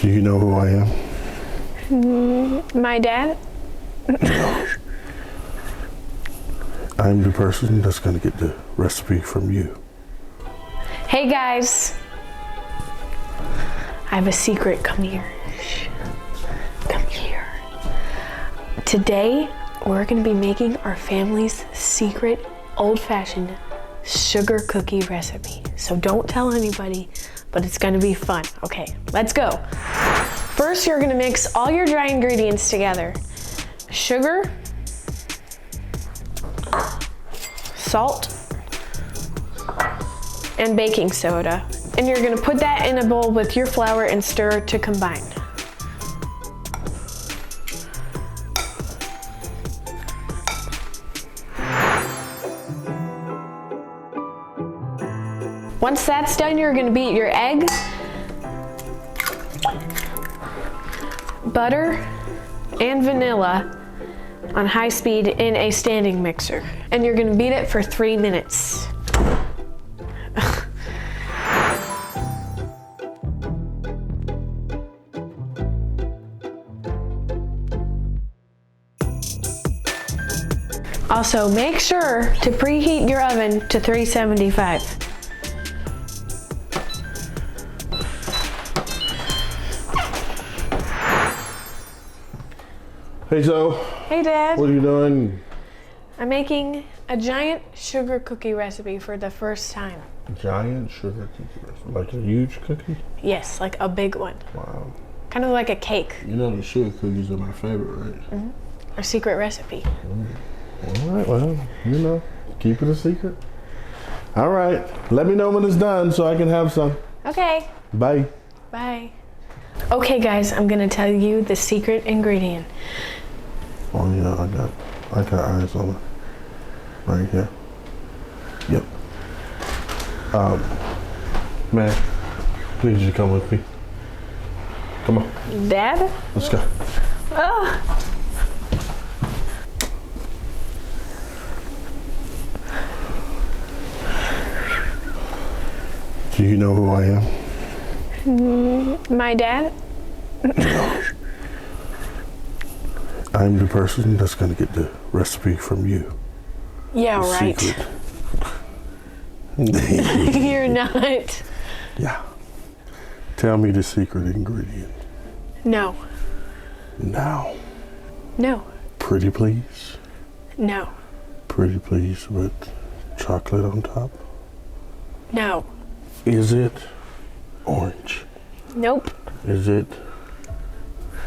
Do you know who I am? My dad? No. I'm the person that's gonna get the recipe from you. Hey guys. I have a secret. Come here. Come here. Today, we're gonna be making our family's secret old-fashioned sugar cookie recipe. So don't tell anybody, but it's gonna be fun. Okay, let's go. First, you're gonna mix all your dry ingredients together. Sugar, salt, and baking soda. And you're gonna put that in a bowl with your flour and stir to combine. Once that's done, you're gonna beat your egg, butter, and vanilla on high speed in a standing mixer. And you're gonna beat it for 3 minutes. Also, make sure to preheat your oven to 375. Hey Zoe. Hey Dad. What are you doing? I'm making a giant sugar cookie recipe for the first time. Giant sugar cookie, like a huge cookie? Yes, like a big one. Wow. Kind of like a cake. You know the sugar cookies are my favorite, right? Mm-hmm. Our secret recipe. All right, well, you know, keep it a secret. All right, let me know when it's done so I can have some. Okay. Bye. Bye. Okay guys, I'm gonna tell you the secret ingredient. Oh yeah, I got eyes on it. Right here. Yep. Man, please you come with me. Come on. Dad? Let's go. Oh. Do you know who I am? My dad? No. I'm the person that's gonna get the recipe from you. Yeah, right. Secret. You're not. Yeah. Tell me the secret ingredient. No. Now. No. Pretty please. No. Pretty please with chocolate on top. No. Is it orange? Nope. Is it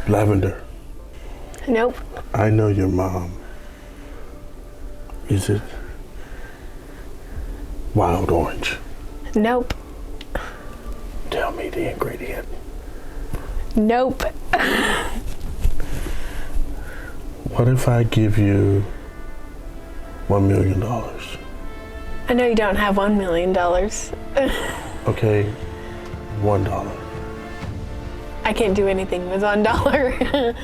lavender? Nope. I know your mom. Is it wild orange? Nope. Tell me the ingredient. Nope. What if I give you $1 million? I know you don't have $1 million. Okay, $1. I can't do anything with $1.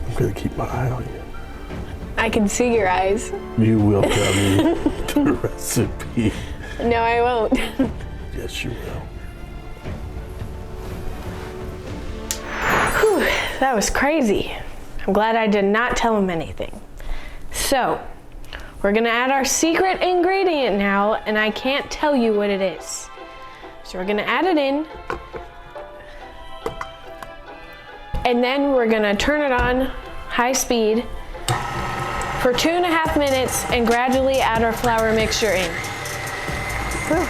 I'm gonna keep my eye on you. I can see your eyes. You will tell me the recipe. No, I won't. Yes, you will. Whew, that was crazy. I'm glad I did not tell him anything. So, we're gonna add our secret ingredient now, and I can't tell you what it is. So we're gonna add it in, and then we're gonna turn it on high speed for 2.5 minutes and gradually add our flour mixture in. Whew.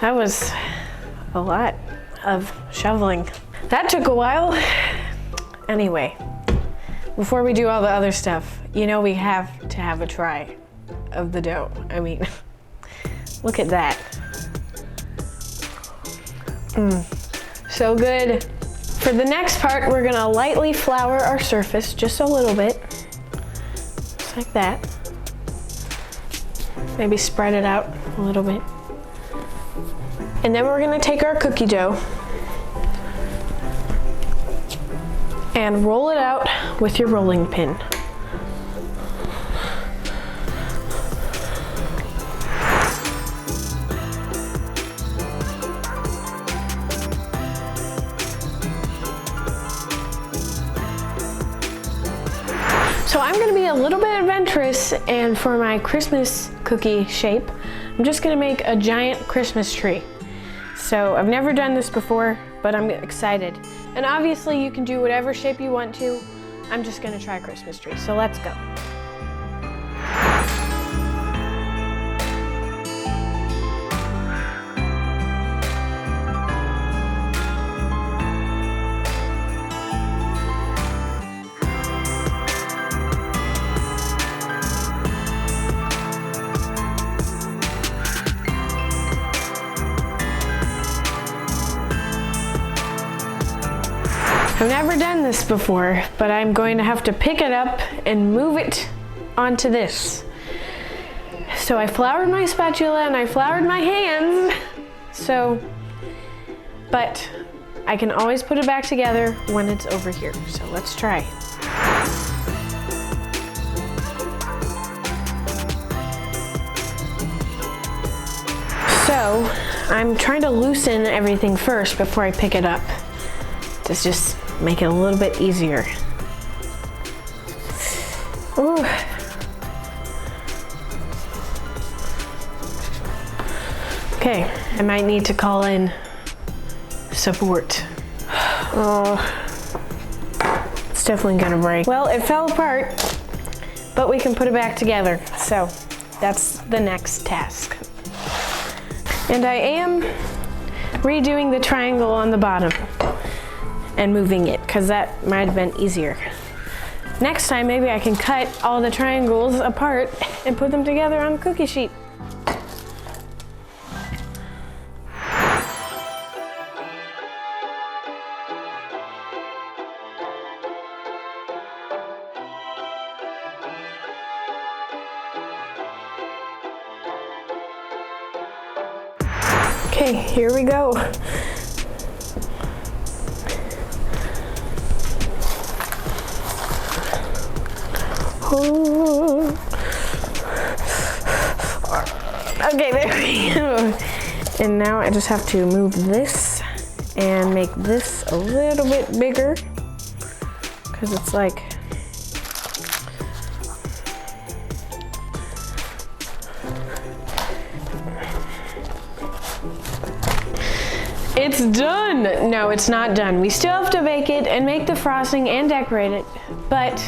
That was a lot of shoveling. That took a while. Anyway, before we do all the other stuff, you know we have to have a try of the dough. I mean, look at that. So good. For the next part, we're gonna lightly flour our surface, just a little bit. Just like that. Maybe spread it out a little bit. And then we're gonna take our cookie dough and roll it out with your rolling pin. So I'm gonna be a little bit adventurous, and for my Christmas cookie shape, I'm just gonna make a giant Christmas tree. So I've never done this before, but I'm excited. And obviously you can do whatever shape you want to. I'm just gonna try a Christmas tree, so let's go. I've never done this before, but I'm going to have to pick it up and move it onto this. So I floured my spatula and I floured my hands. But I can always put it back together when it's over here. So let's try. So I'm trying to loosen everything first before I pick it up. To just make it a little bit easier. Ooh. Okay, I might need to call in support. Oh, it's definitely gonna break. Well, it fell apart, but we can put it back together. So that's the next task. And I am redoing the triangle on the bottom and moving it, because that might have been easier. Next time, maybe I can cut all the triangles apart and put them together on the cookie sheet. Okay, here we go. Okay, there we go. And now I just have to move this and make this a little bit bigger, because it's like, it's done. No, it's not done. We still have to bake it and make the frosting and decorate it, but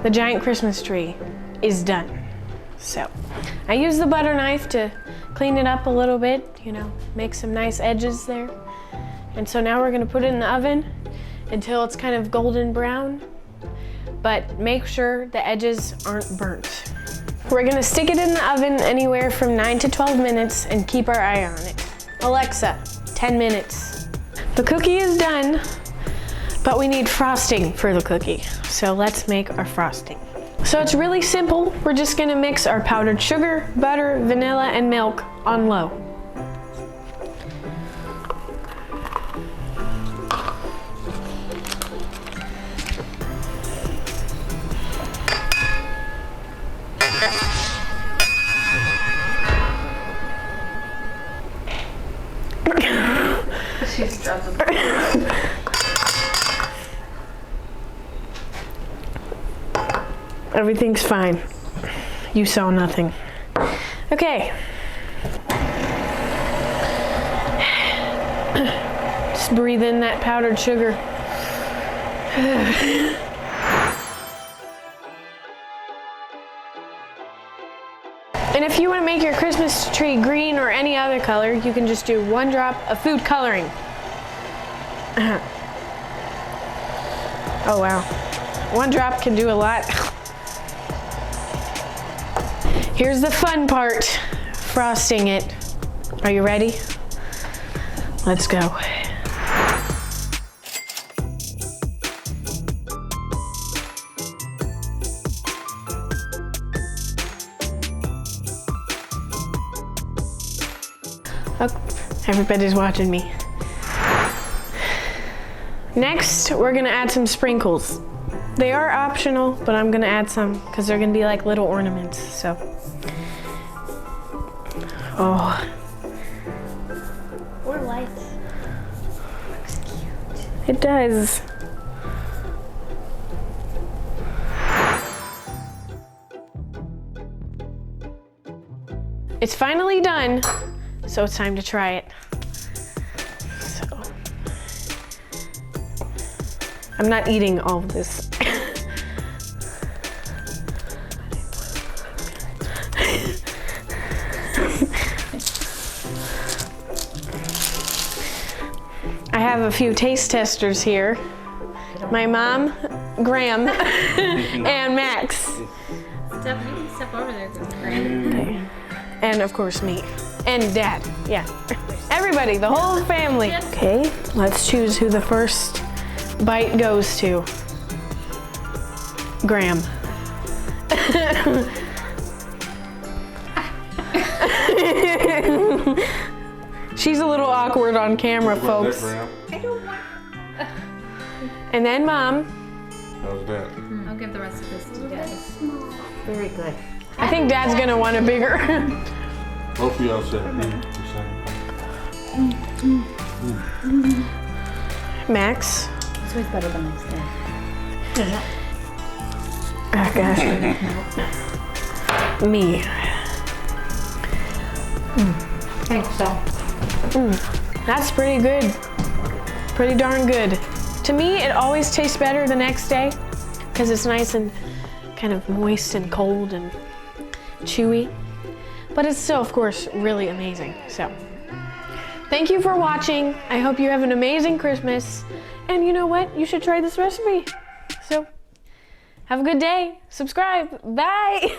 the giant Christmas tree is done. So I use the butter knife to clean it up a little bit, you know, make some nice edges there. And so now we're gonna put it in the oven until it's kind of golden brown, but make sure the edges aren't burnt. We're gonna stick it in the oven anywhere from 9 to 12 minutes and keep our eye on it. Alexa, 10 minutes. The cookie is done, but we need frosting for the cookie. So let's make our frosting. So it's really simple. We're just gonna mix our powdered sugar, butter, vanilla, and milk on low. She's dropping. Everything's fine. You saw nothing. Okay. Just breathe in that powdered sugar. And if you want to make your Christmas tree green or any other color, you can just do 1 drop of food coloring. Oh wow. 1 drop can do a lot. Here's the fun part, frosting it. Are you ready? Let's go. Oh, everybody's watching me. Next, we're gonna add some sprinkles. They are optional, but I'm gonna add some because they're gonna be like little ornaments, so. Oh. Or lights. Looks cute. It does. It's finally done, so it's time to try it. So, I'm not eating all of this. I have a few taste testers here. My mom, Graham, and Max. Step over there, Graham. Okay. And of course me. And Dad, yeah. Everybody, the whole family. Okay, let's choose who the first bite goes to. Graham. She's a little awkward on camera, folks. I don't want. And then Mom. How's that? I'll give the rest of this to Dad. Very good. I think Dad's gonna want a bigger. Both of y'all said Max. It's always better the next day. Oh gosh. Me. Thanks, so. That's pretty good. Pretty darn good. To me, it always tastes better the next day because it's nice and kind of moist and cold and chewy. But it's still, of course, really amazing. So, thank you for watching. I hope you have an amazing Christmas. And you know what? You should try this recipe. So, have a good day. Subscribe. Bye.